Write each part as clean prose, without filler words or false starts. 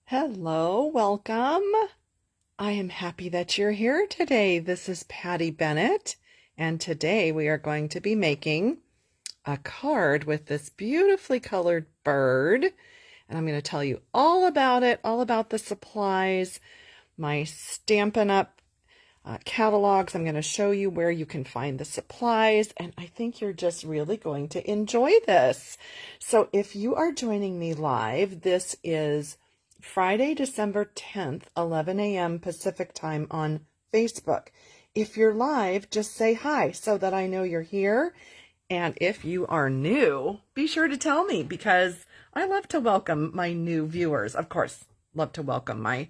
Hello, welcome. I am happy that you're here today. This is Patty Bennett, and today we are going to be making a card with this beautifully colored bird. And I'm going to tell you all about it, all about the supplies, my Stampin' Up! Catalogs. I'm going to show you where you can find the supplies, and I think you're just really going to enjoy this. So if you are joining me live, this is Friday, December 10th, 11 a.m. Pacific time on Facebook. If you're live, just say hi so that I know you're here. And if you are new, be sure to tell me, because I love to welcome my new viewers. Of course, love to welcome my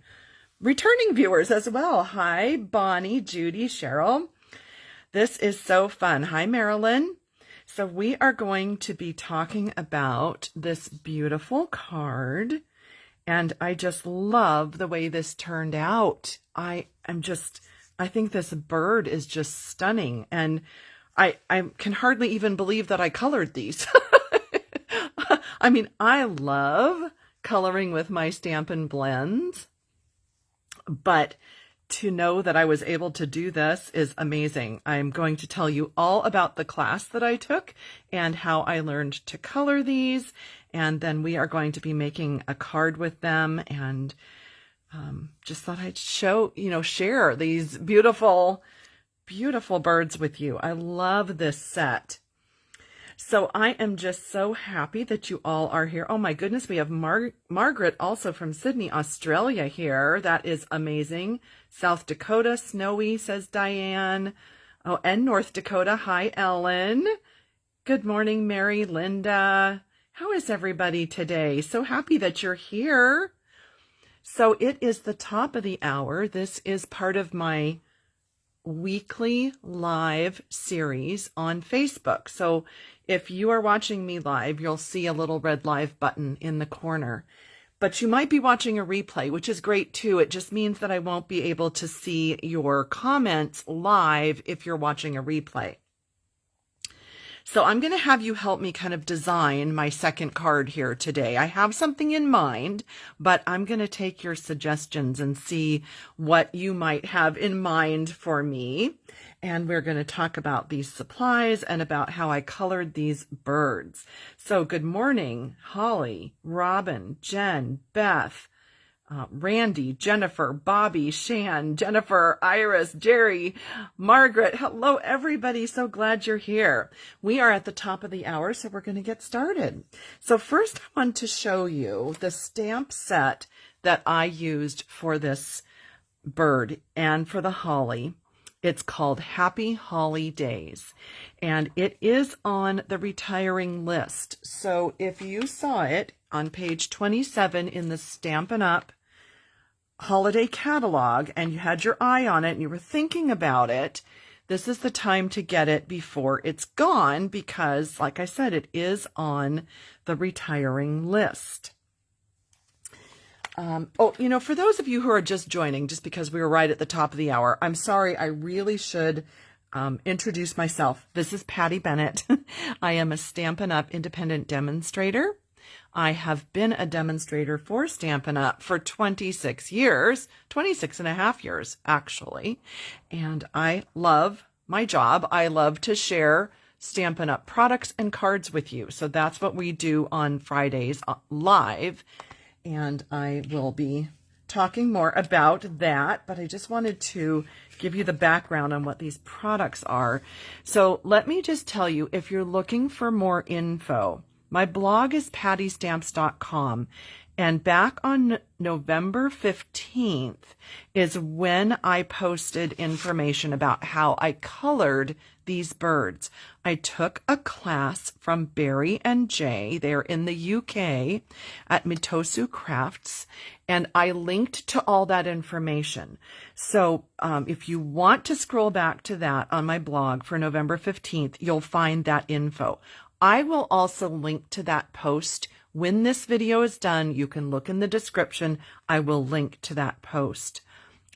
returning viewers as well. Hi, Bonnie, Judy, Cheryl. This is so fun. Hi, Marilyn. So we are going to be talking about this beautiful card. And I just love the way this turned out. I think this bird is just stunning. And I can hardly even believe that I colored these. I mean, I love coloring with my Stampin Blends, but to know that I was able to do this is amazing. I'm going to tell you all about the class that I took and how I learned to color these. And then we are going to be making a card with them, and just thought I'd share these beautiful, beautiful birds with you. I love this set. So I am just so happy that you all are here. Oh my goodness, we have Margaret also from Sydney, Australia here. That is amazing. South Dakota, snowy, says Diane. Oh, and North Dakota. Hi, Ellen. Good morning, Mary, Linda. How is everybody today? So happy that you're here. So it is the top of the hour. This is part of my weekly live series on Facebook. So if you are watching me live, you'll see a little red live button in the corner. But you might be watching a replay, which is great too. It just means that I won't be able to see your comments live if you're watching a replay. So I'm going to have you help me kind of design my second card here today. I have something in mind, but I'm going to take your suggestions and see what you might have in mind for me. And we're going to talk about these supplies and about how I colored these birds. So good morning, Holly, Robin, Jen, Beth, Randy, Jennifer, Bobby, Shan, Jennifer, Iris, Jerry, Margaret. Hello, everybody. So glad you're here. We are at the top of the hour, so we're going to get started. So first, I want to show you the stamp set that I used for this bird and for the holly. It's called Happy Holly Days, and it is on the retiring list. So if you saw it on page 27 in the Stampin' Up! Holiday catalog and you had your eye on it and you were thinking about it, this is the time to get it before it's gone, because, like I said, it is on the retiring list. For those of you who are just joining, just because we were right at the top of the hour, I'm sorry, I really should introduce myself. This is Patty Bennett. I am a Stampin' Up! Independent demonstrator. I have been a demonstrator for Stampin' Up! For 26 years, 26 and a half years, actually. And I love my job. I love to share Stampin' Up! Products and cards with you. So that's what we do on Fridays live. And I will be talking more about that, but I just wanted to give you the background on what these products are. So let me just tell you, if you're looking for more info, my blog is pattystamps.com, and back on November 15th is when I posted information about how I colored these birds. I took a class from Barry and Jay. They're in the UK at Mitosu Crafts, and I linked to all that information. So if you want to scroll back to that on my blog for November 15th, you'll find that info. I will also link to that post. When this video is done, you can look in the description. I will link to that post.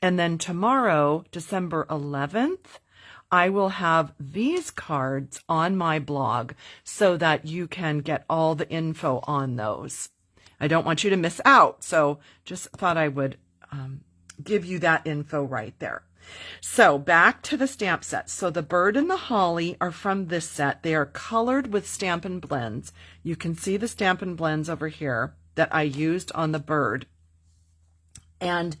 And then tomorrow, December 11th, I will have these cards on my blog so that you can get all the info on those. I don't want you to miss out. So just thought I would give you that info right there. So back to the stamp set. So the bird and the holly are from this set. They are colored with Stampin' Blends. You can see the Stampin' Blends over here that I used on the bird. And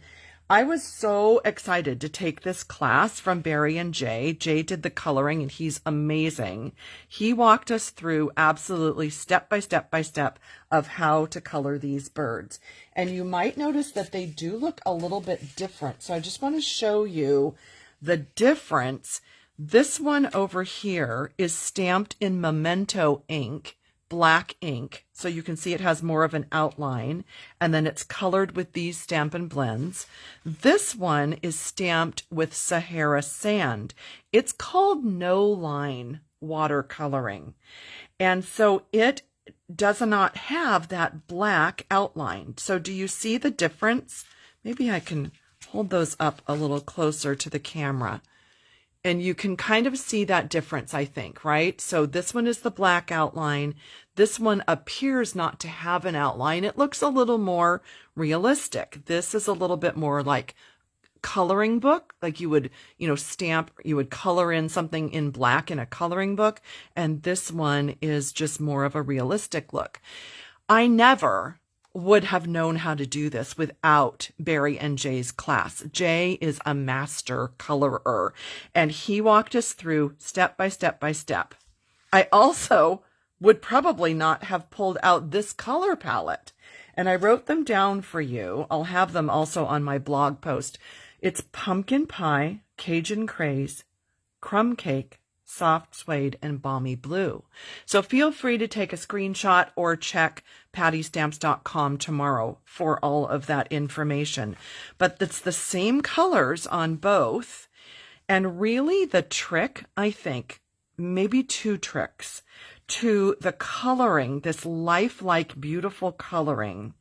I was so excited to take this class from Barry and Jay. Jay did the coloring and he's amazing. He walked us through absolutely step by step of how to color these birds. And you might notice that they do look a little bit different. So I just want to show you the difference. This one over here is stamped in Memento ink, black ink, so you can see it has more of an outline, and then it's colored with these Stampin' Blends. This one is stamped with Sahara sand. It's called no line watercoloring, and so it does not have that black outline. So do you see the difference? Maybe I can hold those up a little closer to the camera. And you can kind of see that difference, I think, right? So this one is the black outline. This one appears not to have an outline. It looks a little more realistic. This is a little bit more like coloring book, like you would, stamp, you would color in something in black in a coloring book. And this one is just more of a realistic look. I never would have known how to do this without Barry and Jay's class. Jay is a master colorer, and he walked us through step by step by step. I also would probably not have pulled out this color palette, and I wrote them down for you. I'll have them also on my blog post. It's pumpkin pie, Cajun craze, crumb cake, soft suede, and balmy blue. So feel free to take a screenshot or check pattystamps.com tomorrow for all of that information. But it's the same colors on both. And really the trick, I think, maybe two tricks to the coloring, this lifelike, beautiful coloring,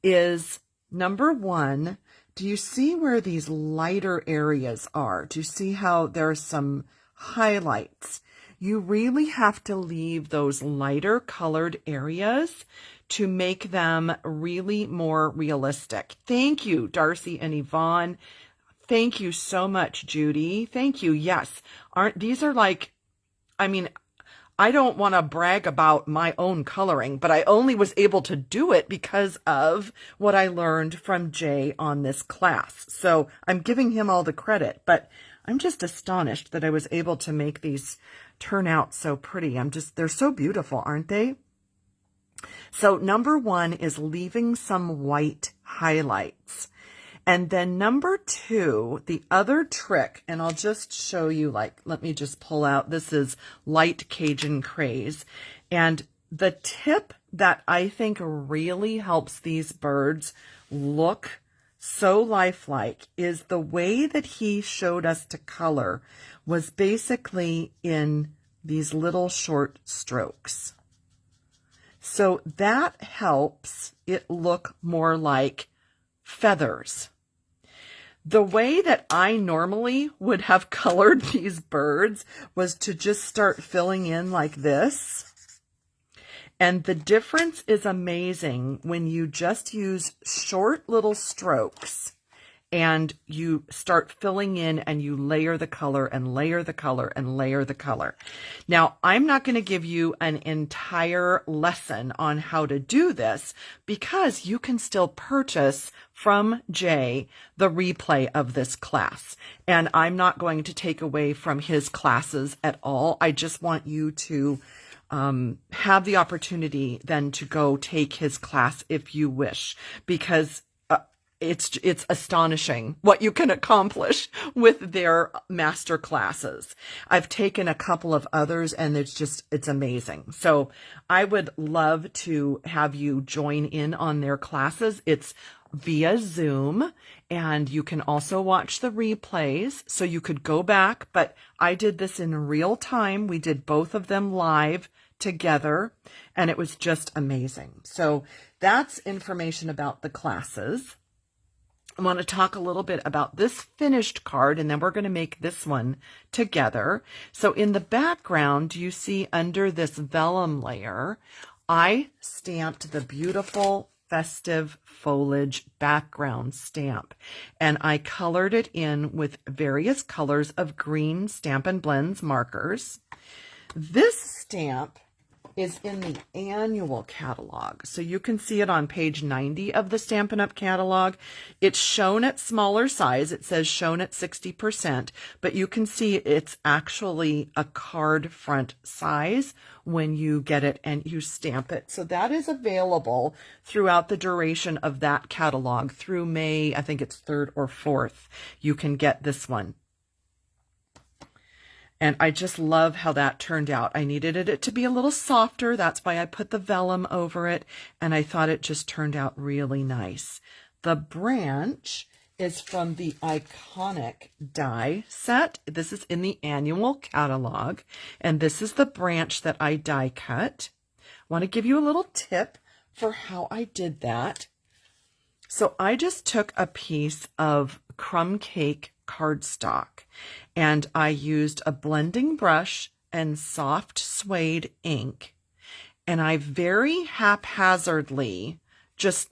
is number one, do you see where these lighter areas are? Do you see how there's some highlights? You really have to leave those lighter colored areas to make them really more realistic. Thank you, Darcy and Yvonne. Thank you so much, Judy. Thank you. Yes. These are like, I don't want to brag about my own coloring, but I only was able to do it because of what I learned from Jay on this class. So I'm giving him all the credit, but I'm just astonished that I was able to make these turn out so pretty. They're so beautiful, aren't they? So number one is leaving some white highlights. And then number two, the other trick, and I'll just show you, let me just pull out, this is Light Cajun Craze. And the tip that I think really helps these birds look so lifelike is the way that he showed us to color was basically in these little short strokes. So that helps it look more like feathers. The way that I normally would have colored these birds was to just start filling in like this. And the difference is amazing when you just use short little strokes and you start filling in and you layer the color and layer the color and layer the color. Now, I'm not going to give you an entire lesson on how to do this because you can still purchase from Jay the replay of this class. And I'm not going to take away from his classes at all. I just want you to have the opportunity then to go take his class if you wish, because it's astonishing what you can accomplish with their master classes. I've taken a couple of others and it's amazing. So I would love to have you join in on their classes. It's via Zoom, and you can also watch the replays, so you could go back, but I did this in real time. We did both of them live together, and it was just amazing. So that's information about the classes. I want to talk a little bit about this finished card, and then we're going to make this one together. So in the background, you see under this vellum layer, I stamped the beautiful festive foliage background stamp. And I colored it in with various colors of green Stampin' Blends markers. This stamp is in the annual catalog. So you can see it on page 90 of the Stampin' Up! Catalog. It's shown at smaller size. It says shown at 60%, but you can see it's actually a card front size when you get it and you stamp it. So that is available throughout the duration of that catalog through May, I think it's 3rd or 4th. You can get this one. And I just love how that turned out. I needed it to be a little softer. That's why I put the vellum over it. And I thought it just turned out really nice. The branch is from the iconic die set. This is in the annual catalog. And this is the branch that I die cut. I want to give you a little tip for how I did that. So I just took a piece of crumb cake cardstock and I used a blending brush and soft suede ink, and I very haphazardly just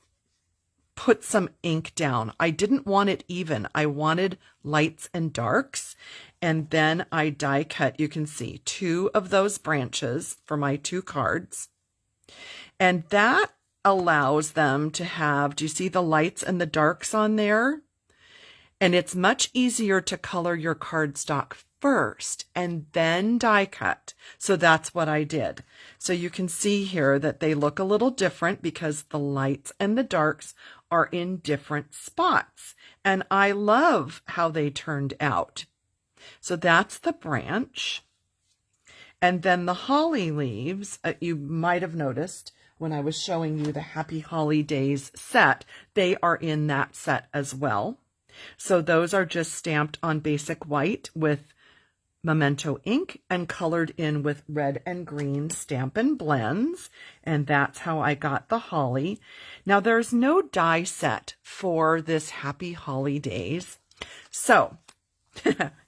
put some ink down. I didn't want it even. I wanted lights and darks, and then I die cut, you can see, 2 of those branches for my 2 cards, and that allows them to have, do you see the lights and the darks on there? And it's much easier to color your cardstock first and then die cut. So that's what I did. So you can see here that they look a little different because the lights and the darks are in different spots. And I love how they turned out. So that's the branch. And then the holly leaves, you might have noticed when I was showing you the Happy Holidays set, they are in that set as well. So those are just stamped on basic white with Memento ink and colored in with red and green Stampin' Blends. And that's how I got the holly. Now there's no die set for this Happy Holidays. So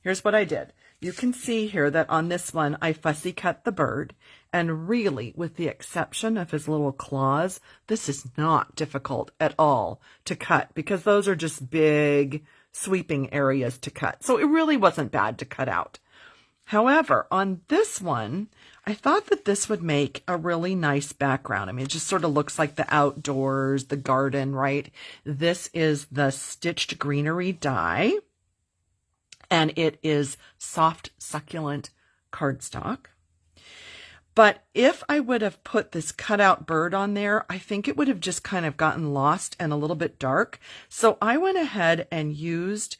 here's what I did. You can see here that on this one, I fussy cut the bird. And really, with the exception of his little claws, this is not difficult at all to cut because those are just big sweeping areas to cut. So it really wasn't bad to cut out. However, on this one, I thought that this would make a really nice background. I mean, it just sort of looks like the outdoors, the garden, right? This is the Stitched Greenery die. And it is soft, succulent cardstock. But if I would have put this cutout bird on there, I think it would have just kind of gotten lost and a little bit dark. So I went ahead and used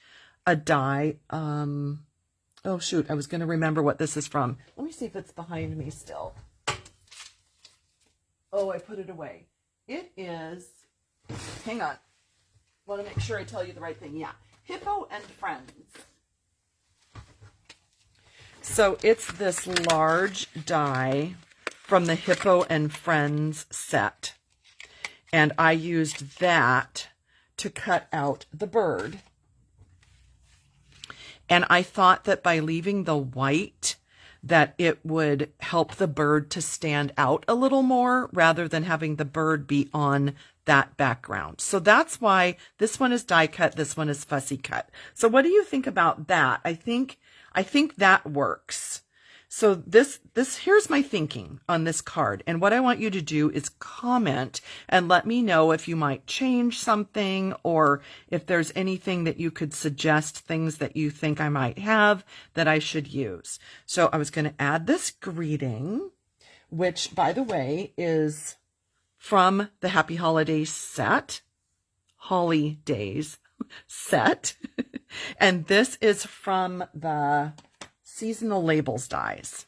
a die. Oh, shoot, I was going to remember what this is from. Let me see if it's behind me still. Oh, I put it away. It is, hang on. I want to make sure I tell you the right thing. Yeah, Hippo and Friends. So it's this large die from the Hippo and Friends set. And I used that to cut out the bird. And I thought that by leaving the white, that it would help the bird to stand out a little more rather than having the bird be on that background. So that's why this one is die cut, this one is fussy cut. So what do you think about that? I think that works. So this here's my thinking on this card. And what I want you to do is comment and let me know if you might change something or if there's anything that you could suggest, things that you think I might have that I should use. So I was going to add this greeting, which by the way is from the Happy Holidays set, Holidays set. And this is from the Seasonal Labels dies.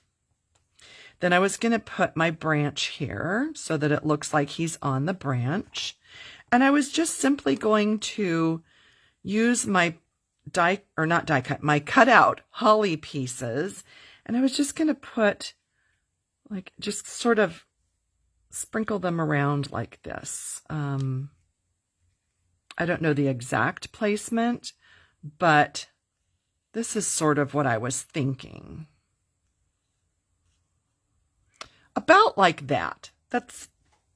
Then I was going to put my branch here so that it looks like he's on the branch. And I was just simply going to use my my cutout holly pieces. And I was just going to put, like, just sort of sprinkle them around like this. I don't know the exact placement, but this is sort of what I was thinking. About like that. That's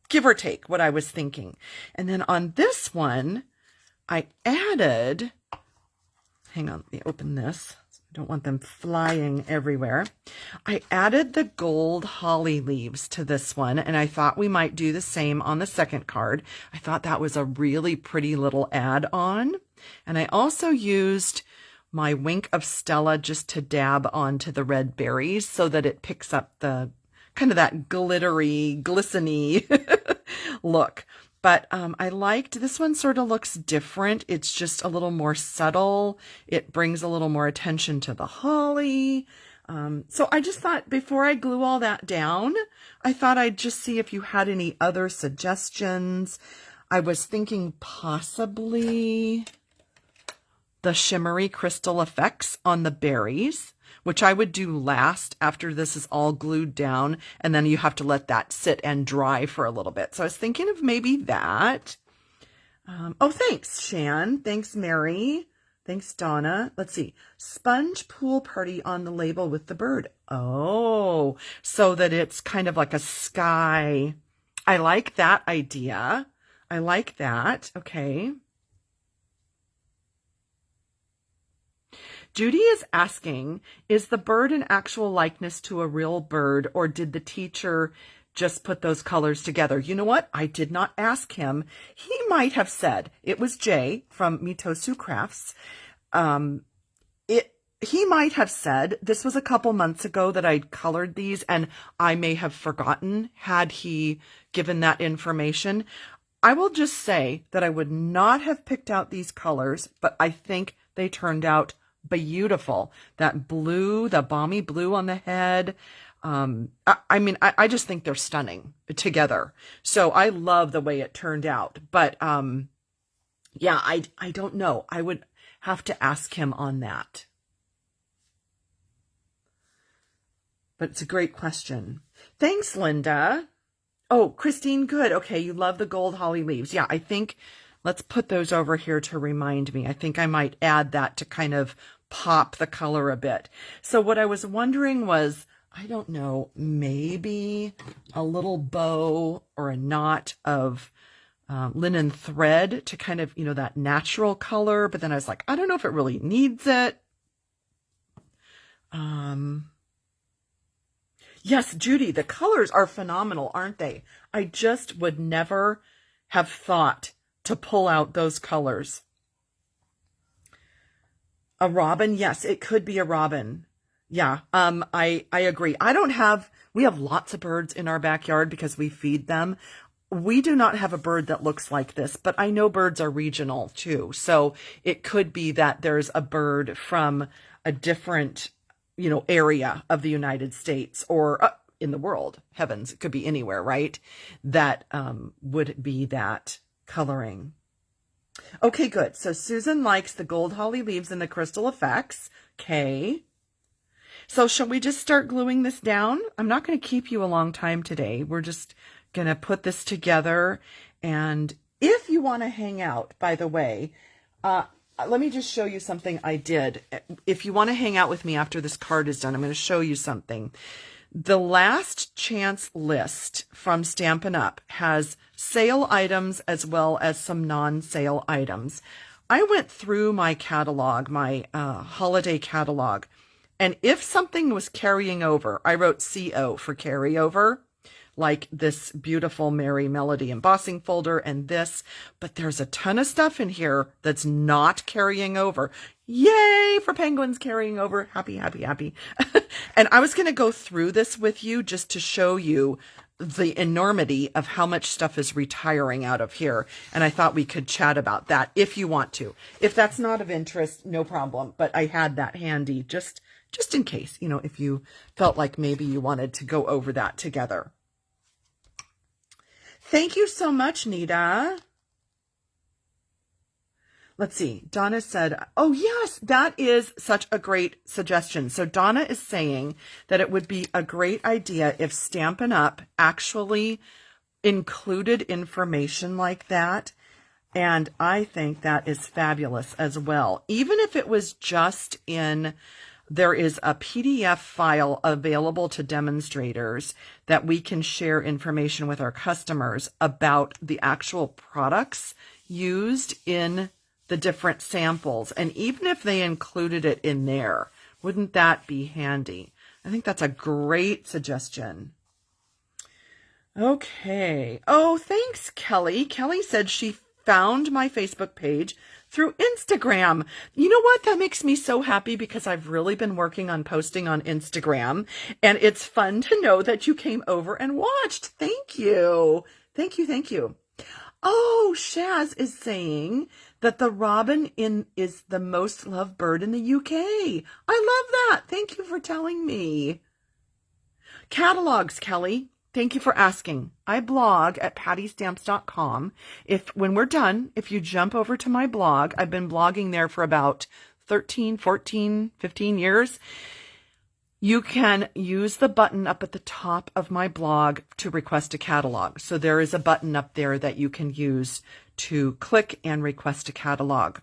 give or take what I was thinking. And then on this one, I added, hang on, let me open this. I don't want them flying everywhere. I added the gold holly leaves to this one, and I thought we might do the same on the second card. I thought that was a really pretty little add-on. And I also used my Wink of Stella just to dab onto the red berries so that it picks up the kind of that glittery, glistening look. But I liked, this one sort of looks different. It's just a little more subtle. It brings a little more attention to the holly. So I just thought before I glue all that down, I thought I'd just see if you had any other suggestions. I was thinking possibly the shimmery crystal effects on the berries, which I would do last after this is all glued down, and then you have to let that sit and dry for a little bit. So I was thinking of maybe that. Oh, thanks, Shan. Thanks, Mary. Thanks, Donna. Let's see. Sponge pool party on the label with the bird. Oh, so that it's kind of like a sky. I like that idea. I like that. Okay. Judy is asking, is the bird an actual likeness to a real bird, or did the teacher just put those colors together? You know what? I did not ask him. He might have said, it was Jay from Mitosu Crafts. He might have said, this was a couple months ago that I'd colored these, and I may have forgotten had he given that information. I will just say that I would not have picked out these colors, but I think they turned out beautiful. That blue, the balmy blue on the head. I mean, I just think they're stunning together. So I love the way it turned out. But yeah, I don't know. I would have to ask him on that. But it's a great question. Thanks, Linda. Oh, Christine, good. Okay, you love the gold holly leaves. Yeah, I think let's put those over here to remind me. I think I might add that to kind of pop the color a bit. So what I was wondering was, I don't know, maybe a little bow or a knot of linen thread to kind of, you know, that natural color. But then I was like, I don't know if it really needs it. Yes, Judy, the colors are phenomenal, aren't they? I just would never have thought to pull out those colors. A robin? Yes, it could be a robin. Yeah, I agree. We have lots of birds in our backyard because we feed them. We do not have a bird that looks like this, but I know birds are regional too. So it could be that there's a bird from a different, you know, area of the United States or in the world. Heavens, it could be anywhere, right? That would be that coloring. Okay, good. So Susan likes the gold holly leaves and the crystal effects. Okay. So shall we just start gluing this down? I'm not going to keep you a long time today. We're just going to put this together. And if you want to hang out, by the way, let me just show you something I did. If you want to hang out with me after this card is done, I'm going to show you something. The last chance list from Stampin' Up! Has sale items as well as some non-sale items. I went through my catalog, my holiday catalog, and if something was carrying over, I wrote CO for carryover, like this beautiful Merry Melody embossing folder and this, but there's a ton of stuff in here that's not carrying over. Yay for penguins carrying over. Happy, happy, happy. And I was going to go through this with you just to show you the enormity of how much stuff is retiring out of here. And I thought we could chat about that if you want to. If that's not of interest, no problem. But I had that handy just in case, you know, if you felt like maybe you wanted to go over that together. Thank you so much, Nita. Let's see. Donna said, oh, yes, that is such a great suggestion. So Donna is saying that it would be a great idea if Stampin' Up! Actually included information like that. And I think that is fabulous as well. Even if it was just in there is a PDF file available to demonstrators that we can share information with our customers about the actual products used in the different samples. And even if they included it in there, wouldn't that be handy? I think that's a great suggestion. Okay. Oh, thanks, Kelly. Kelly said she found my Facebook page through Instagram. You know what? That makes me so happy because I've really been working on posting on Instagram, and it's fun to know that you came over and watched. Thank you. Thank you. Thank you. Oh, Shaz is saying that the robin is the most loved bird in the UK. I love that. Thank you for telling me. Catalogs, Kelly. Thank you for asking. I blog at pattystamps.com. When we're done, if you jump over to my blog, I've been blogging there for about 13, 14, 15 years. You can use the button up at the top of my blog to request a catalog. So there is a button up there that you can use to click and request a catalog.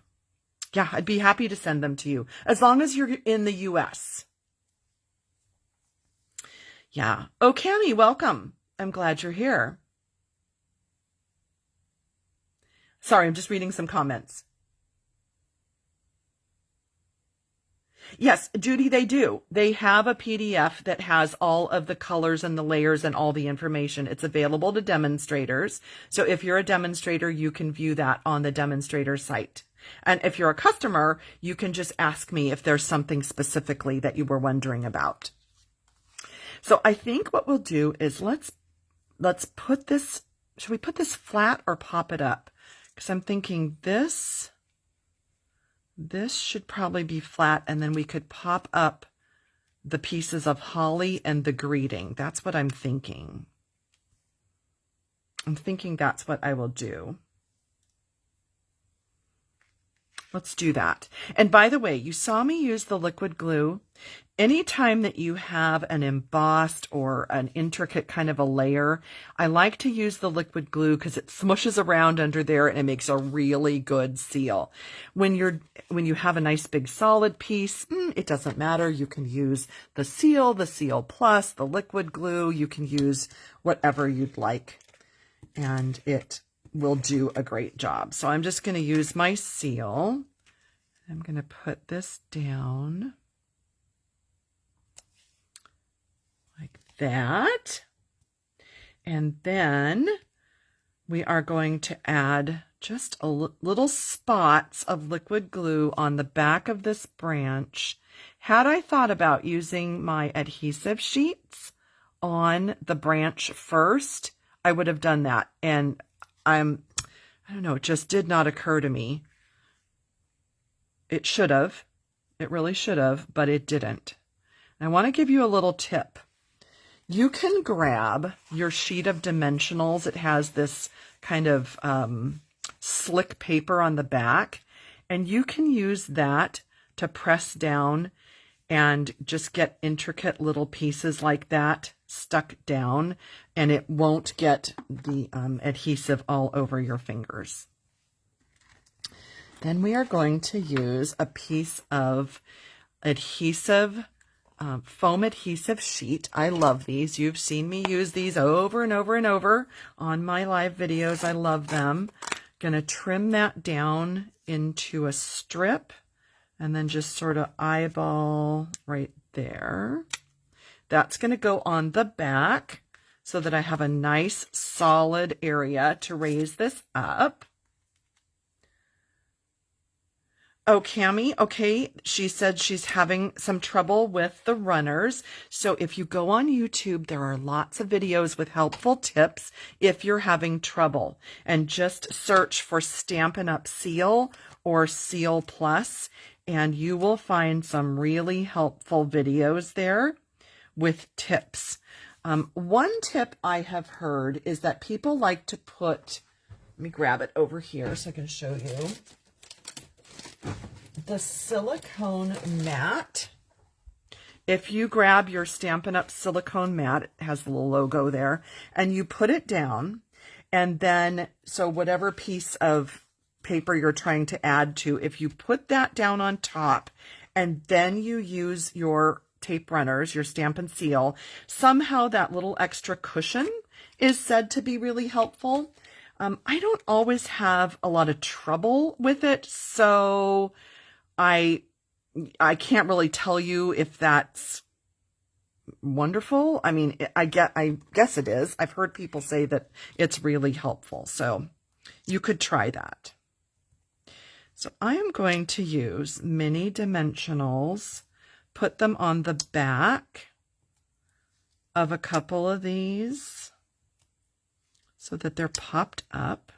Yeah, I'd be happy to send them to you as long as you're in the US. Yeah. Oh, Cammie, welcome. I'm glad you're here. Sorry, I'm just reading some comments. Yes, Judy, they do. They have a PDF that has all of the colors and the layers and all the information. It's available to demonstrators. So if you're a demonstrator, you can view that on the demonstrator site. And if you're a customer, you can just ask me if there's something specifically that you were wondering about. So I think what we'll do is let's put this, should we put this flat or pop it up? Because I'm thinking this should probably be flat, and then we could pop up the pieces of holly and the greeting. That's what I'm thinking. I'm thinking that's what I will do. Let's do that. And by the way, you saw me use the liquid glue. Anytime that you have an embossed or an intricate kind of a layer, I like to use the liquid glue because it smushes around under there and it makes a really good seal. When you have a nice big solid piece, it doesn't matter. You can use the seal plus, the liquid glue. You can use whatever you'd like, and it will do a great job. So I'm just going to use my seal. I'm going to put this down like that. And then we are going to add just little spots of liquid glue on the back of this branch. Had I thought about using my adhesive sheets on the branch first, I would have done that. And I don't know, it just did not occur to me. It should have. It really should have, but it didn't. And I want to give you a little tip. You can grab your sheet of dimensionals. It has this kind of slick paper on the back, and you can use that to press down and just get intricate little pieces like that stuck down, and it won't get the adhesive all over your fingers. Then we are going to use a piece of adhesive, foam adhesive sheet. I love these. You've seen me use these over and over and over on my live videos. I love them. Gonna trim that down into a strip and then just sort of eyeball right there. That's going to go on the back so that I have a nice solid area to raise this up. Oh, Cammie, okay, she said she's having some trouble with the runners. So if you go on YouTube, there are lots of videos with helpful tips if you're having trouble. And just search for Stampin' Up! Seal or Seal Plus, and you will find some really helpful videos there with tips. One tip I have heard is that people like to put, let me grab it over here so I can show you, the silicone mat. If you grab your Stampin' Up! Silicone mat, it has the little logo there, and you put it down, and then, so whatever piece of paper you're trying to add to, if you put that down on top and then you use your tape runners, your stamp and seal, somehow that little extra cushion is said to be really helpful. I don't always have a lot of trouble with it, so I can't really tell you if that's wonderful. I mean, I guess it is. I've heard people say that it's really helpful, so you could try that. So I am going to use mini dimensionals, put them on the back of a couple of these so that they're popped up.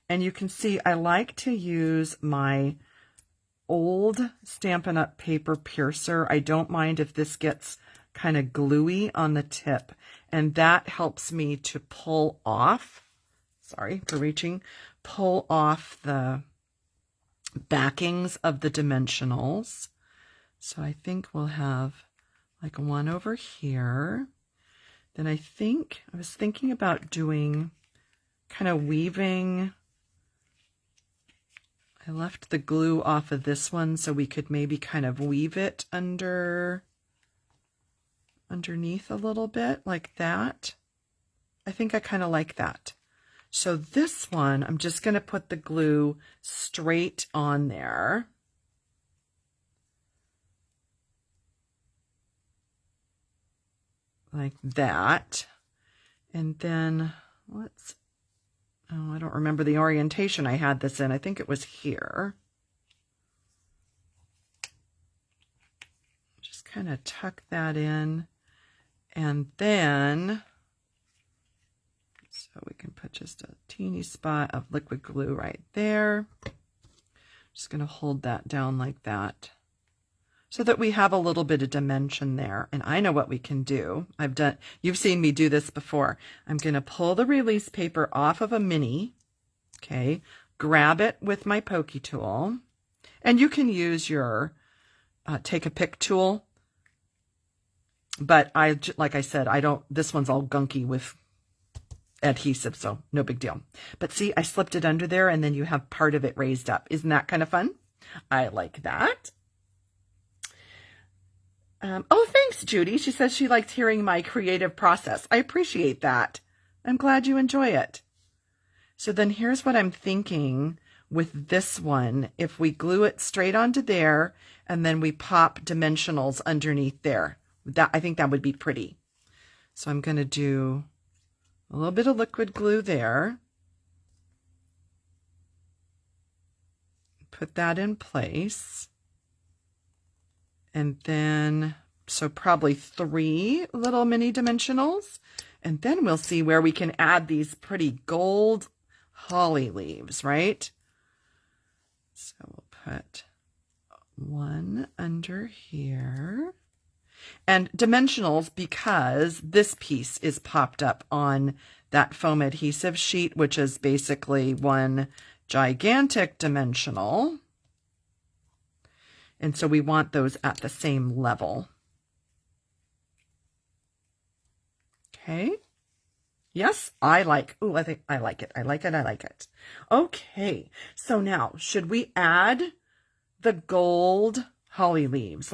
And you can see I like to use my old Stampin' Up! Paper piercer. I don't mind if this gets kind of gluey on the tip, and that helps me to pull off, sorry for reaching, pull off the backings of the dimensionals. So I think we'll have like one over here. Then I was thinking about doing kind of weaving. I left the glue off of this one so we could maybe kind of weave it underneath a little bit like that. I think I kind of like that. So this one, I'm just going to put the glue straight on there. Like that. And then I don't remember the orientation I had this in. I think it was here. Just kind of tuck that in. And then, so we can put just a teeny spot of liquid glue right there. Just going to hold that down like that so that we have a little bit of dimension there. And I know what we can do. You've seen me do this before. I'm going to pull the release paper off of a mini, okay, grab it with my pokey tool, and you can use your take a pick tool. But like I said, this one's all gunky with adhesive, so no big deal. But see, I slipped it under there and then you have part of it raised up. Isn't that kind of fun? I like that. Oh, thanks, Judy. She says she likes hearing my creative process. I appreciate that. I'm glad you enjoy it. So then here's what I'm thinking with this one. If we glue it straight onto there and then we pop dimensionals underneath there, I think that would be pretty. So I'm going to do a little bit of liquid glue there. Put that in place. And then, so probably 3 little mini dimensionals. And then we'll see where we can add these pretty gold holly leaves, right? So we'll put one under here. And dimensionals, because this piece is popped up on that foam adhesive sheet, which is basically one gigantic dimensional. And so we want those at the same level. Okay. Yes, I think I like it. I like it. I like it. Okay. So now, should we add the gold holly leaves?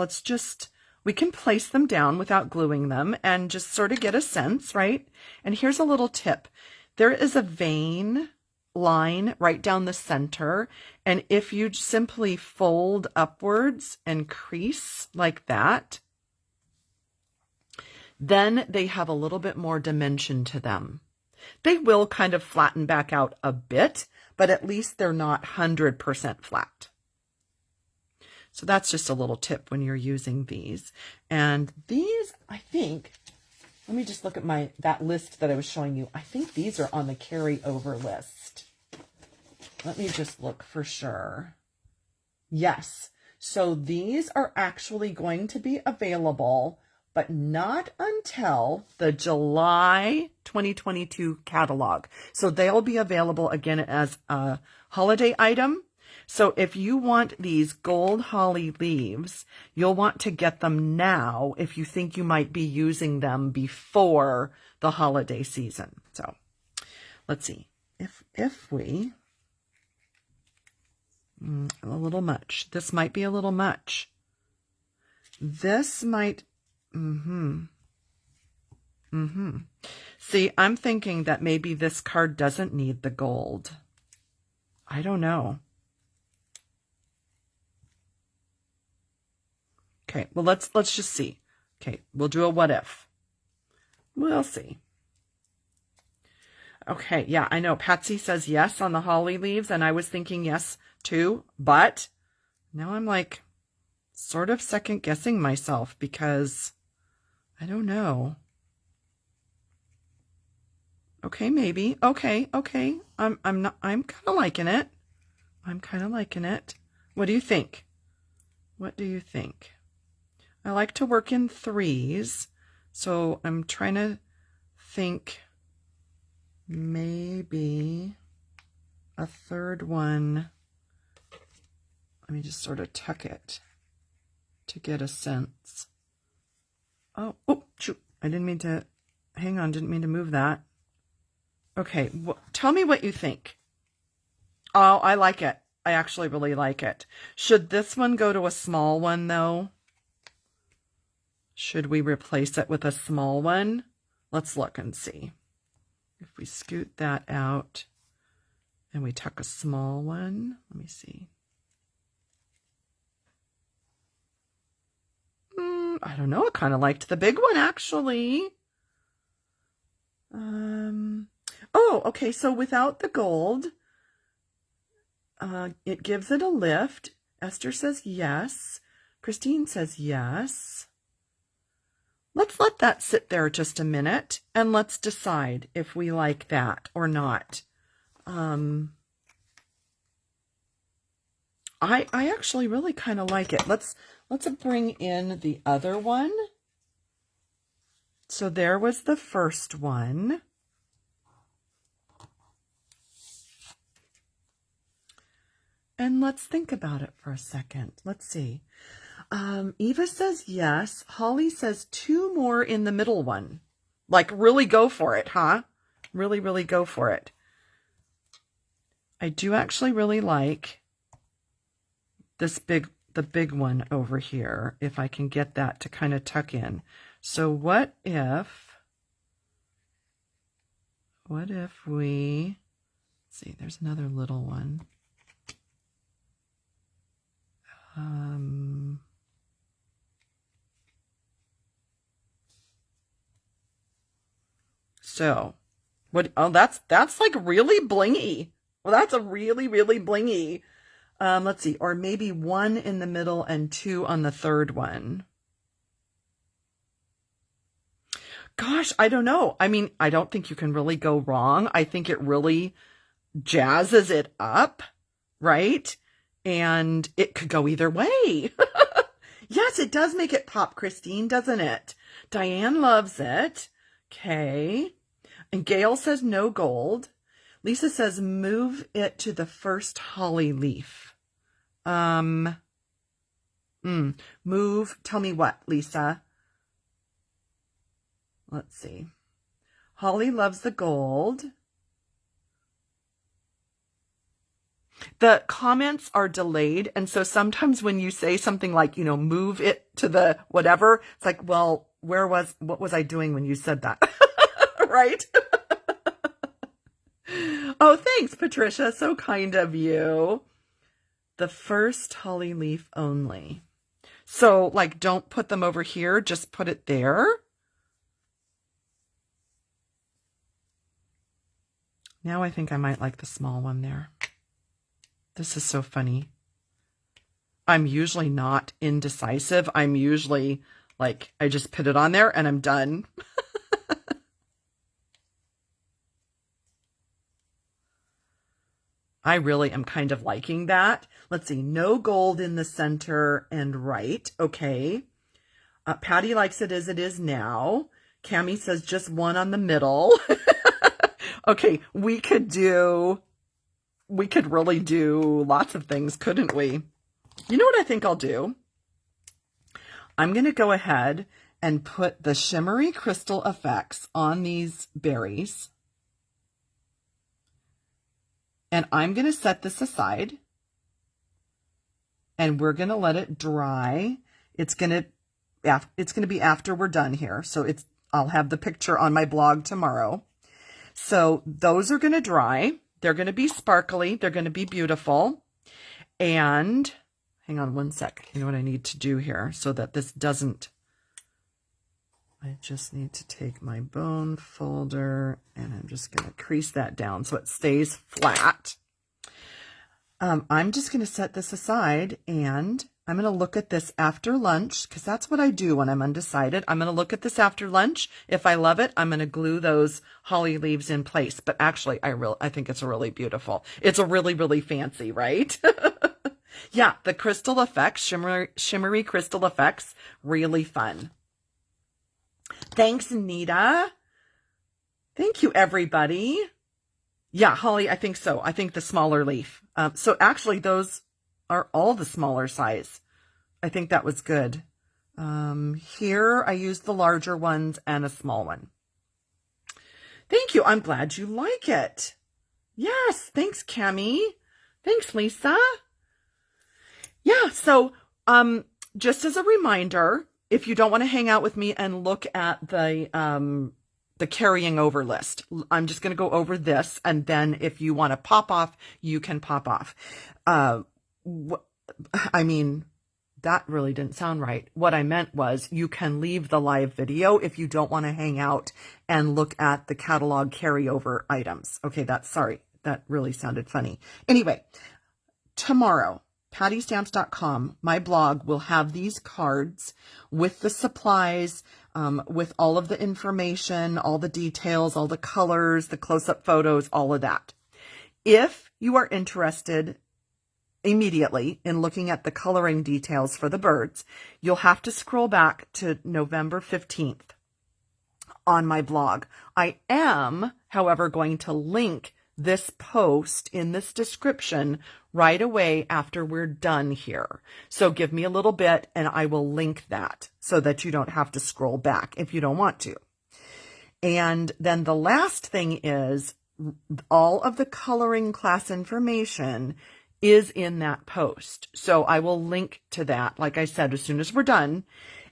We can place them down without gluing them and just sort of get a sense, right? And here's a little tip. There is a vein line right down the center. And if you simply fold upwards and crease like that, then they have a little bit more dimension to them. They will kind of flatten back out a bit, but at least they're not 100% flat. So that's just a little tip when you're using these. And these, I think, let me just look at that list that I was showing you. I think these are on the carryover list. Let me just look for sure. Yes. So these are actually going to be available, but not until the July 2022 catalog. So they'll be available again as a holiday item. So if you want these gold holly leaves, you'll want to get them now if you think you might be using them before the holiday season. So let's see. If we, A little much. This might be a little much. This might, See, I'm thinking that maybe this card doesn't need the gold. I don't know. Okay, well, let's just see. Okay, we'll do a what if. We'll see. Okay, yeah, I know. Patsy says yes on the holly leaves, and I was thinking yes too, but now I'm like sort of second guessing myself because I don't know. Okay, maybe. Okay. I'm kind of liking it. I'm kind of liking it. What do you think? What do you think? I like to work in threes, so I'm trying to think maybe a third one. Let me just sort of tuck it to get a sense. Oh, shoot. I didn't mean to, hang on, didn't mean to move that. Okay, tell me what you think. Oh, I like it. I actually really like it. Should this one go to a small one, though? Should we replace it with a small one? Let's look and see. If we scoot that out and we tuck a small one, let me see. I don't know. I kind of liked the big one, actually. Oh, okay. So without the gold, it gives it a lift. Esther says yes. Christine says yes. Let's let that sit there just a minute and let's decide if we like that or not. I actually really kind of like it. Let's bring in the other one. So there was the first one. And let's think about it for a second. Let's see. Eva says yes. Holly says 2 more in the middle one. Like, really go for it, huh? Really, really go for it. I do actually really like this the big one over here, if I can get that to kind of tuck in. So what if we, let's see, there's another little one. So what, oh, that's like really blingy. Well, that's a really, really blingy. Let's see, or maybe 1 in the middle and 2 on the third one. Gosh, I don't know. I mean, I don't think you can really go wrong. I think it really jazzes it up, right? And it could go either way. Yes, it does make it pop, Christine, doesn't it? Diane loves it. Okay. And Gail says no gold. Lisa says move it to the first holly leaf. Move, tell me what, Lisa? Let's see. Holly loves the gold. The comments are delayed, and so sometimes when you say something like, you know, move it to the whatever, it's like, well, what was I doing when you said that? Right? Oh, thanks, Patricia. So kind of you. The first holly leaf only. So, like, don't put them over here. Just put it there. Now I think I might like the small one there. This is so funny. I'm usually not indecisive. I'm usually like, I just put it on there and I'm done. I really am kind of liking that. Let's see. No gold in the center and right. Okay. Patty likes it as it is now. Cammie says just 1 on the middle. Okay. We could really do lots of things, couldn't we? You know what I think I'll do? I'm going to go ahead and put the shimmery crystal effects on these berries. And I'm going to set this aside. and we're going to let it dry. It's going to be after we're done here. So I'll have the picture on my blog tomorrow. So those are going to dry. They're going to be sparkly. They're going to be beautiful. And hang on one sec. You know what I need to do here so that this doesn't, I just need to take my bone folder and I'm just going to crease that down so it stays flat. I'm just going to set this aside and I'm going to look at this after lunch because that's what I do when I'm undecided. I'm going to look at this after lunch. If I love it, I'm going to glue those holly leaves in place. But actually, I think it's really beautiful. It's a really, really fancy, right? Yeah, the crystal effects, shimmery crystal effects, really fun. Thanks, Nita. Thank you, everybody. Yeah, Holly, I think so. I think the smaller leaf. So actually, those are all the smaller size. I think that was good. Here, I used the larger ones and a small one. Thank you. I'm glad you like it. Yes, thanks, Cami. Thanks, Lisa. Yeah, so just as a reminder, if you don't want to hang out with me and look at the carrying over list, I'm just going to go over this, and then if you want to pop off, you can pop off. I mean, that really didn't sound right. What I meant was you can leave the live video if you don't want to hang out and look at the catalog carryover items. Okay, sorry. That really sounded funny. Anyway, tomorrow, pattystamps.com, my blog, will have these cards with the supplies, with all of the information, all the details, all the colors, the close-up photos, all of that. If you are interested immediately in looking at the coloring details for the birds, you'll have to scroll back to November 15th on my blog. I am, however, going to link this post in this description right away after we're done here. So give me a little bit and I will link that so that you don't have to scroll back if you don't want to. And then the last thing is all of the coloring class information is in that post. So I will link to that, like I said, as soon as we're done.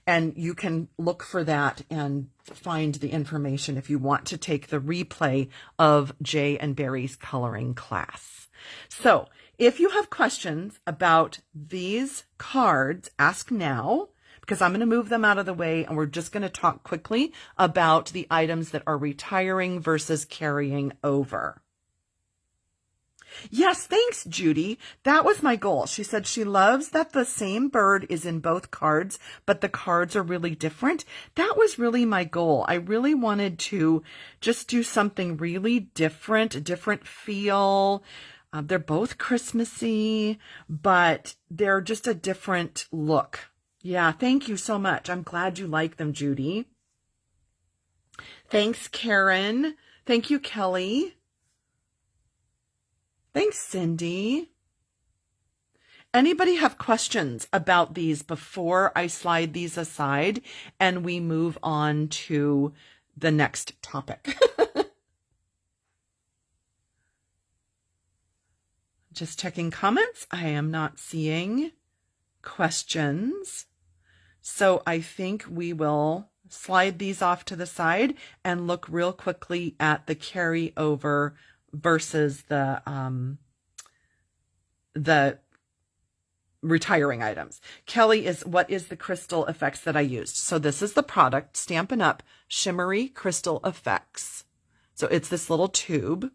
And you can look for that and find the information if you want to take the replay of Jay and Barry's coloring class. So if you have questions about these cards, ask now, because I'm going to move them out of the way and we're just going to talk quickly about the items that are retiring versus carrying over. Yes, thanks, Judy. That was my goal. She said she loves that the same bird is in both cards, but the cards are really different. That was really my goal. I really wanted to just do something really different, a different feel. They're both Christmassy, but they're just a different look. Yeah, thank you so much. I'm glad you like them, Judy. Thanks, Karen. Thank you, Kelly. Thanks, Cindy. Anybody have questions about these before I slide these aside and we move on to the next topic? Just checking comments. I am not seeing questions. So I think we will slide these off to the side and look real quickly at the carryover versus the retiring items. Kelly what is the crystal effects that I used? So this is the product, Stampin Up Shimmery Crystal Effects. So it's this little tube.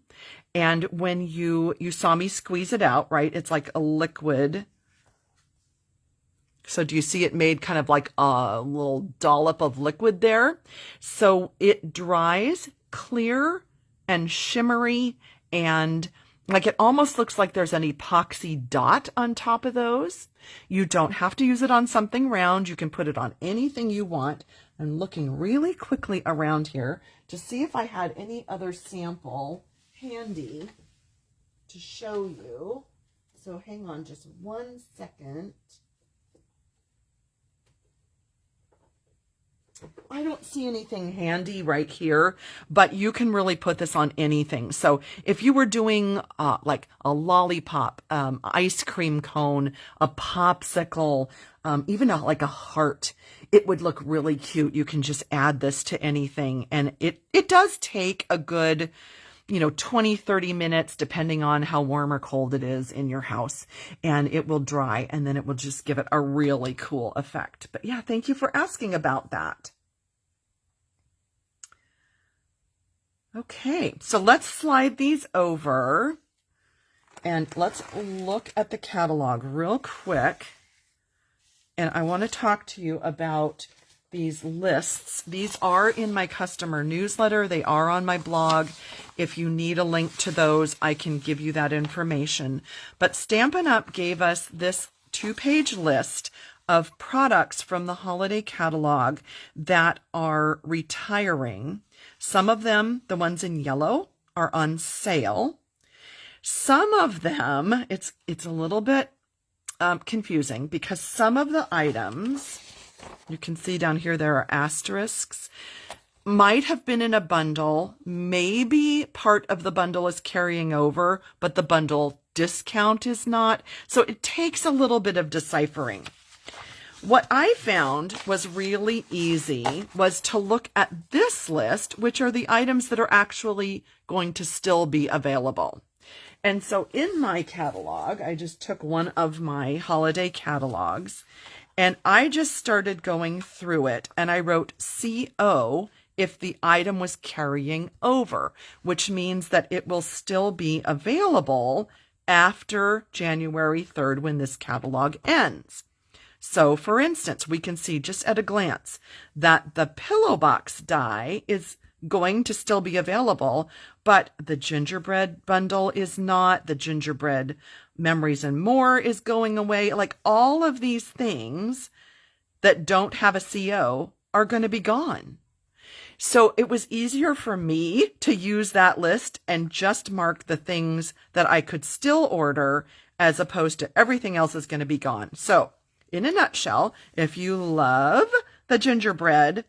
And when you saw me squeeze it out, right? It's like a liquid. So do you see it made kind of like a little dollop of liquid there? So it dries clear and shimmery, and like it almost looks like there's an epoxy dot on top of those. You don't have to use it on something round. You can put it on anything you want. I'm looking really quickly around here to see if I had any other sample handy to show you. So hang on just 1 second. I don't see anything handy right here, but you can really put this on anything. So if you were doing like a lollipop, ice cream cone, a popsicle, even like a heart, it would look really cute. You can just add this to anything. And it does take a good, 20, 30 minutes, depending on how warm or cold it is in your house, and it will dry, and then it will just give it a really cool effect. But yeah, thank you for asking about that. Okay, so let's slide these over and let's look at the catalog real quick. And I want to talk to you about these lists. These are in my customer newsletter. They are on my blog. If you need a link to those, I can give you that information. But Stampin' Up! Gave us this 2-page list of products from the holiday catalog that are retiring. Some of them, the ones in yellow, are on sale. Some of them, it's a little bit confusing because some of the items, you can see down here there are asterisks, might have been in a bundle. Maybe part of the bundle is carrying over, but the bundle discount is not. So it takes a little bit of deciphering. What I found was really easy was to look at this list, which are the items that are actually going to still be available. And so in my catalog, I just took one of my holiday catalogs and I just started going through it, and I wrote CO if the item was carrying over, which means that it will still be available after January 3rd when this catalog ends. So for instance, we can see just at a glance that the pillow box die is going to still be available, but the gingerbread bundle is not. The gingerbread Memories and More is going away. Like all of these things that don't have a CO are going to be gone. So it was easier for me to use that list and just mark the things that I could still order as opposed to everything else is going to be gone. So in a nutshell, if you love the gingerbread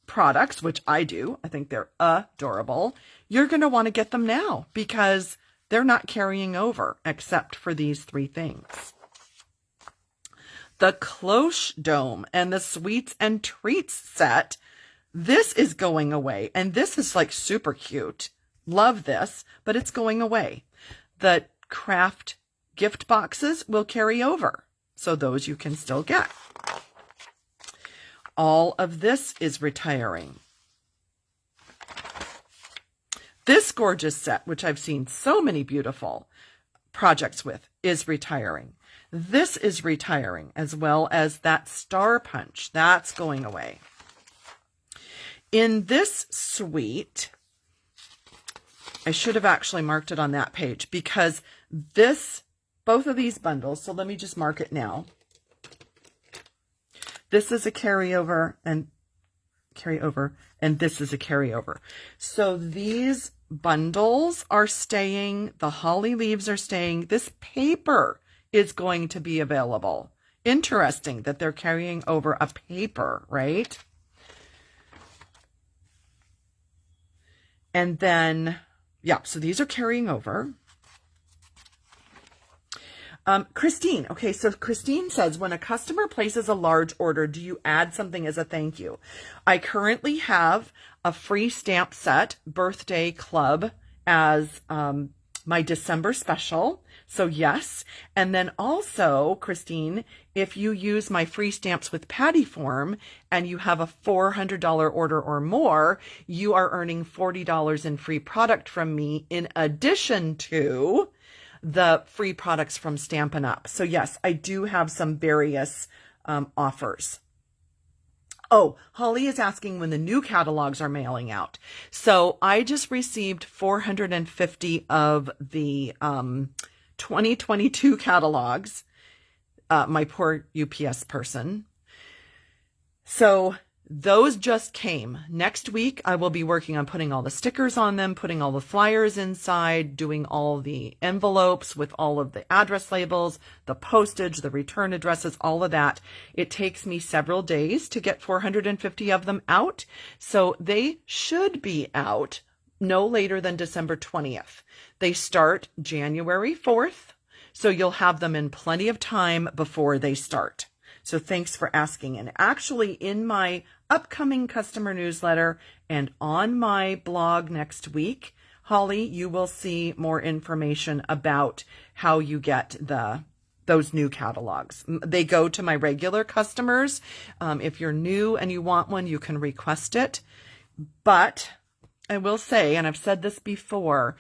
products, which I do, I think they're adorable, you're going to want to get them now because they're not carrying over except for these 3 things. The cloche dome and the sweets and treats set, this is going away. And this is like super cute. Love this, but it's going away. The craft gift boxes will carry over. So those you can still get. All of this is retiring. This gorgeous set, which I've seen so many beautiful projects with, is retiring. This is retiring, as well as that star punch. That's going away. In this suite, I should have actually marked it on that page because both of these bundles, so let me just mark it now. This is a carryover, and this is a carryover. So these bundles are staying, the holly leaves are staying, this paper is going to be available. Interesting that they're carrying over a paper, right? And then, yeah, so these are carrying over. Christine. Okay, so Christine says, when a customer places a large order, do you add something as a thank you? I currently have a free stamp set, Birthday Club, as my December special. So yes. And then also, Christine, if you use my free stamps with Patty form and you have a $400 order or more, you are earning $40 in free product from me in addition to the free products from Stampin' Up. So yes, I do have some various offers. Oh, Holly is asking when the new catalogs are mailing out. So I just received 450 of the 2022 catalogs, my poor UPS person. So those just came. Next week, I will be working on putting all the stickers on them, putting all the flyers inside, doing all the envelopes with all of the address labels, the postage, the return addresses, all of that. It takes me several days to get 450 of them out. So they should be out no later than December 20th. They start January 4th. So you'll have them in plenty of time before they start. So thanks for asking. And actually in my upcoming customer newsletter and on my blog next week, Holly, you will see more information about how you get those new catalogs. They go to my regular customers. If you're new and you want one, you can request it. But I will say, and I've said this before,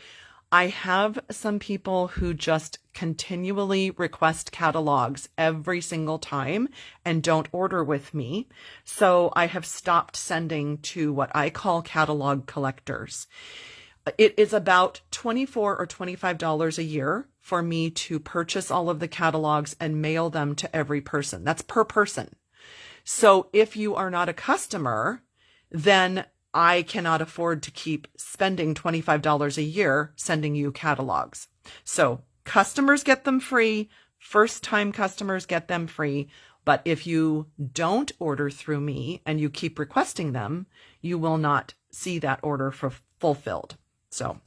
I have some people who just continually request catalogs every single time and don't order with me. So I have stopped sending to what I call catalog collectors. It is about $24 or $25 a year for me to purchase all of the catalogs and mail them to every person. That's per person. So if you are not a customer, then I cannot afford to keep spending $25 a year sending you catalogs. So customers get them free. First-time customers get them free. But if you don't order through me and you keep requesting them, you will not see that order fulfilled. So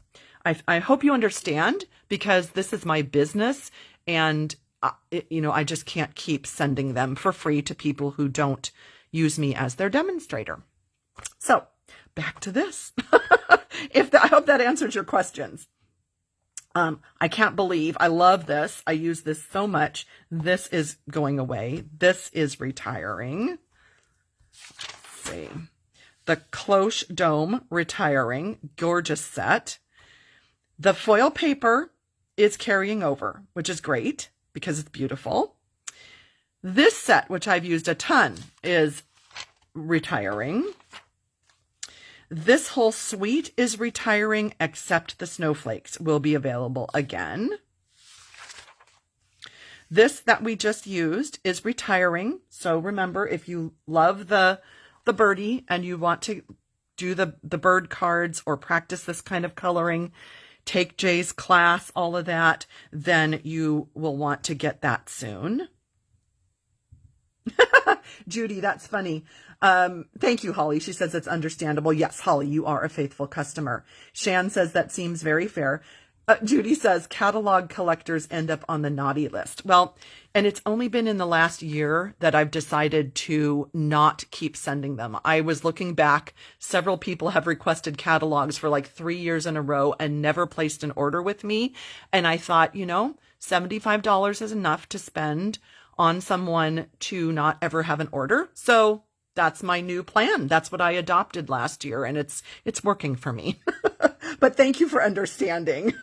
I hope you understand, because this is my business, and I just can't keep sending them for free to people who don't use me as their demonstrator. So back to this. I hope that answers your questions. I can't believe, I love this. I use this so much. This is going away. This is retiring. Let's see. The Cloche Dome retiring. Gorgeous set. The foil paper is carrying over, which is great because it's beautiful. This set, which I've used a ton, is retiring. This whole suite is retiring, except the snowflakes will be available again. This that we just used is retiring. So remember, if you love the birdie and you want to do the bird cards or practice this kind of coloring, take Jay's class, all of that, then you will want to get that soon. Judy, that's funny. Thank you, Holly. She says it's understandable. Yes, Holly, you are a faithful customer. Shan says that seems very fair. Judy says catalog collectors end up on the naughty list. Well, and it's only been in the last year that I've decided to not keep sending them. I was looking back. Several people have requested catalogs for like 3 years in a row and never placed an order with me. And I thought, $75 is enough to spend on someone to not ever have an order. So that's my new plan. That's what I adopted last year, and it's working for me. But thank you for understanding.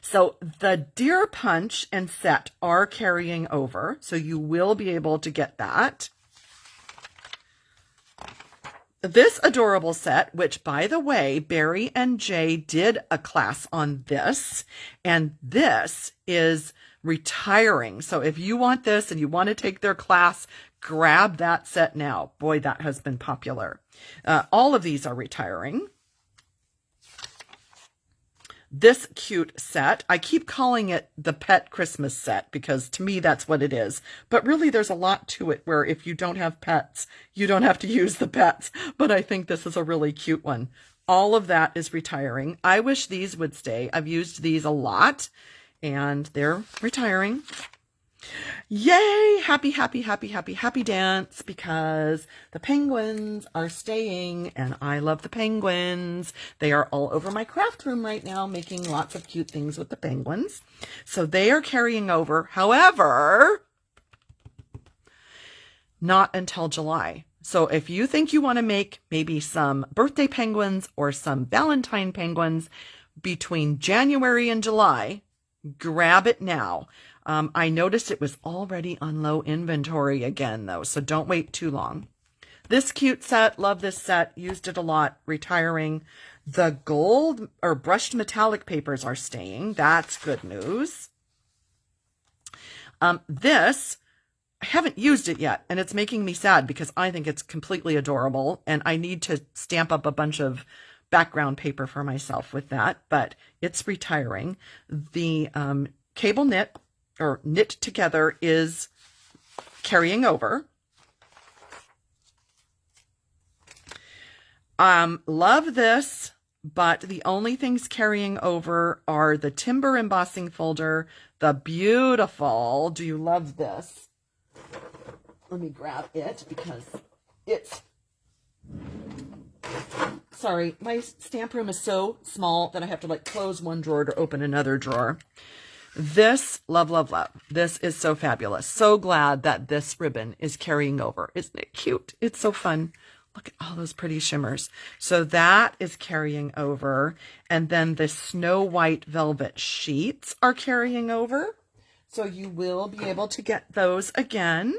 So the Deer Punch and set are carrying over, so you will be able to get that. This adorable set, which, by the way, Barry and Jay did a class on this, and this is retiring. So if you want this and you want to take their class, grab that set now. Boy, that has been popular. All of these are retiring. This cute set, I keep calling it the pet Christmas set because to me that's what it is. But really there's a lot to it where if you don't have pets, you don't have to use the pets. But I think this is a really cute one. All of that is retiring. I wish these would stay. I've used these a lot and they're retiring. Yay! Happy, happy, happy, happy, happy dance because the penguins are staying and I love the penguins. They are all over my craft room right now making lots of cute things with the penguins. So they are carrying over. However, not until July. So if you think you want to make maybe some birthday penguins or some Valentine penguins between January and July, grab it now. I noticed it was already on low inventory again, though, so don't wait too long. This cute set, love this set, used it a lot, retiring. The gold or brushed metallic papers are staying. That's good news. This I haven't used it yet, and it's making me sad because I think it's completely adorable, and I need to stamp up a bunch of background paper for myself with that, but it's retiring. The cable knit, or knit together, is carrying over. Love this, but the only things carrying over are the timber embossing folder, the beautiful, do you love this? Let me grab it because it's, sorry, my stamp room is so small that I have to like close one drawer to open another drawer. This, love, love, love. This is so fabulous. So glad that this ribbon is carrying over. Isn't it cute? It's so fun. Look at all those pretty shimmers. So that is carrying over. And then the snow white velvet sheets are carrying over. So you will be able to get those again.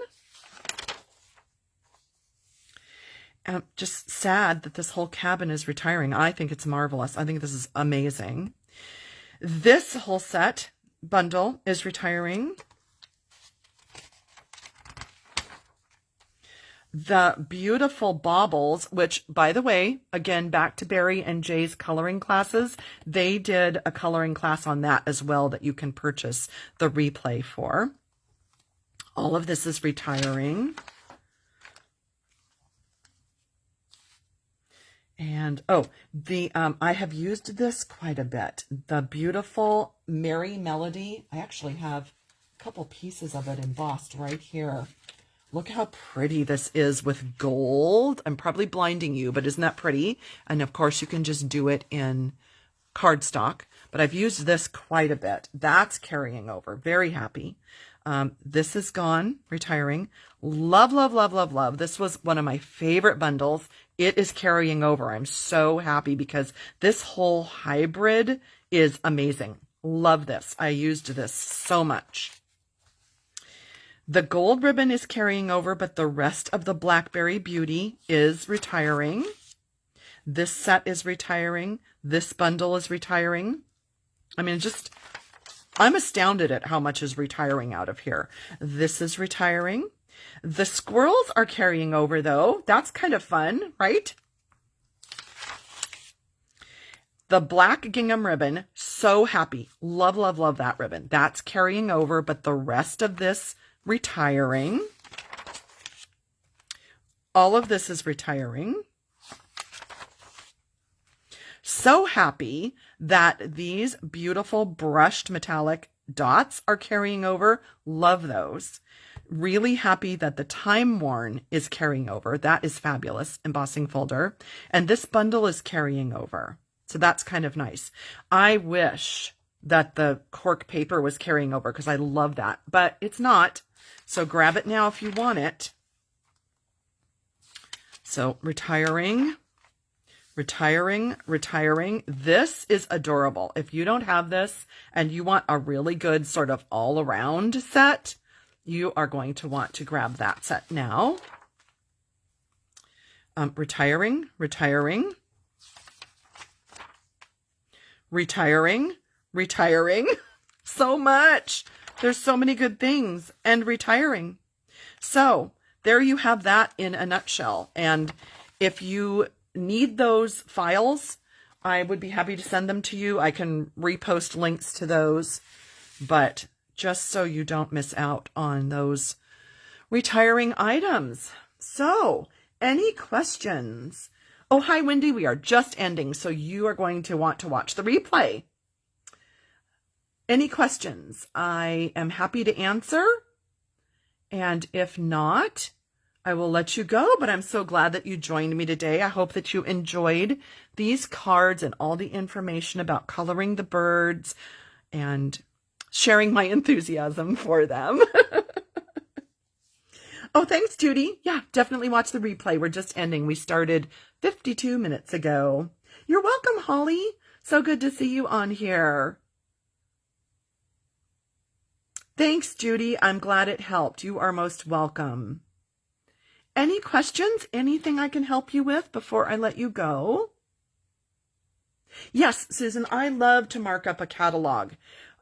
I'm just sad that this whole cabin is retiring. I think it's marvelous. I think this is amazing. This whole set bundle is retiring. The beautiful baubles, which, by the way, again, back to Barry and Jay's coloring classes, they did a coloring class on that as well that you can purchase the replay for. All of this is retiring. And, oh, the I have used this quite a bit. The beautiful Merry Melody. I actually have a couple pieces of it embossed right here. Look how pretty this is with gold. I'm probably blinding you, but isn't that pretty? And of course, you can just do it in cardstock. But I've used this quite a bit. That's carrying over. Very happy. This is gone, retiring. Love, love, love, love, love. This was one of my favorite bundles. It is carrying over. I'm so happy because this whole hybrid is amazing. Love this. I used this so much. The gold ribbon is carrying over, but the rest of the Blackberry Beauty is retiring. This set is retiring. This bundle is retiring. I mean, I'm astounded at how much is retiring out of here. This is retiring. The squirrels are carrying over, though. That's kind of fun, right? The black gingham ribbon, so happy. Love, love, love that ribbon. That's carrying over, but the rest of this retiring. All of this is retiring. So happy that these beautiful brushed metallic dots are carrying over. Love those. Really happy that the Time Worn is carrying over. That is fabulous. Embossing folder. And this bundle is carrying over. So that's kind of nice. I wish that the cork paper was carrying over because I love that, but it's not. So grab it now if you want it. So retiring, retiring, retiring. This is adorable. If you don't have this and you want a really good sort of all around set, you are going to want to grab that set now. Retiring, retiring, retiring, retiring. So much. There's so many good things. And retiring. So there you have that in a nutshell. And if you need those files, I would be happy to send them to you. I can repost links to those. But just so you don't miss out on those retiring items. So, any questions? Oh, hi, Wendy. We are just ending, so you are going to want to watch the replay. Any questions? I am happy to answer. And if not, I will let you go. But I'm so glad that you joined me today. I hope that you enjoyed these cards and all the information about coloring the birds and sharing my enthusiasm for them. Oh, thanks, Judy. Yeah, definitely watch the replay. We're just ending. We started 52 minutes ago. You're welcome, Holly. So good to see you on here. Thanks, Judy. I'm glad it helped. You are most welcome. Any questions? Anything I can help you with before I let you go? Yes, Susan, I love to mark up a catalog.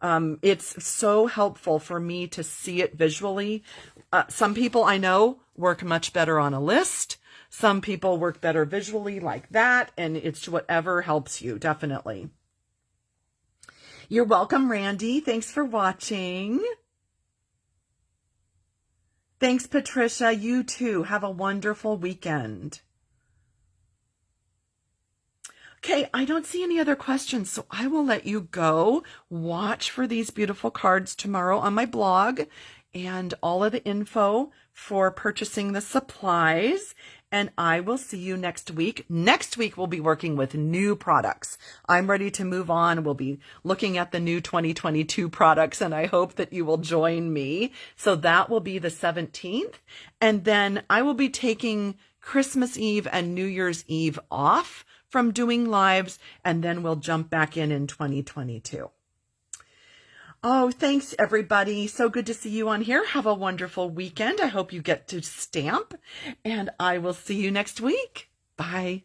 It's so helpful for me to see it visually. Some people I know work much better on a list. Some people work better visually like that, and it's whatever helps you, definitely. You're welcome, Randy. Thanks for watching. Thanks, Patricia. You too. Have a wonderful weekend. Okay, I don't see any other questions, so I will let you go. Watch for these beautiful cards tomorrow on my blog and all of the info for purchasing the supplies. And I will see you next week. Next week, we'll be working with new products. I'm ready to move on. We'll be looking at the new 2022 products, and I hope that you will join me. So that will be the 17th. And then I will be taking Christmas Eve and New Year's Eve off from doing lives, and then we'll jump back in 2022. Oh, thanks, everybody. So good to see you on here. Have a wonderful weekend. I hope you get to stamp, and I will see you next week. Bye.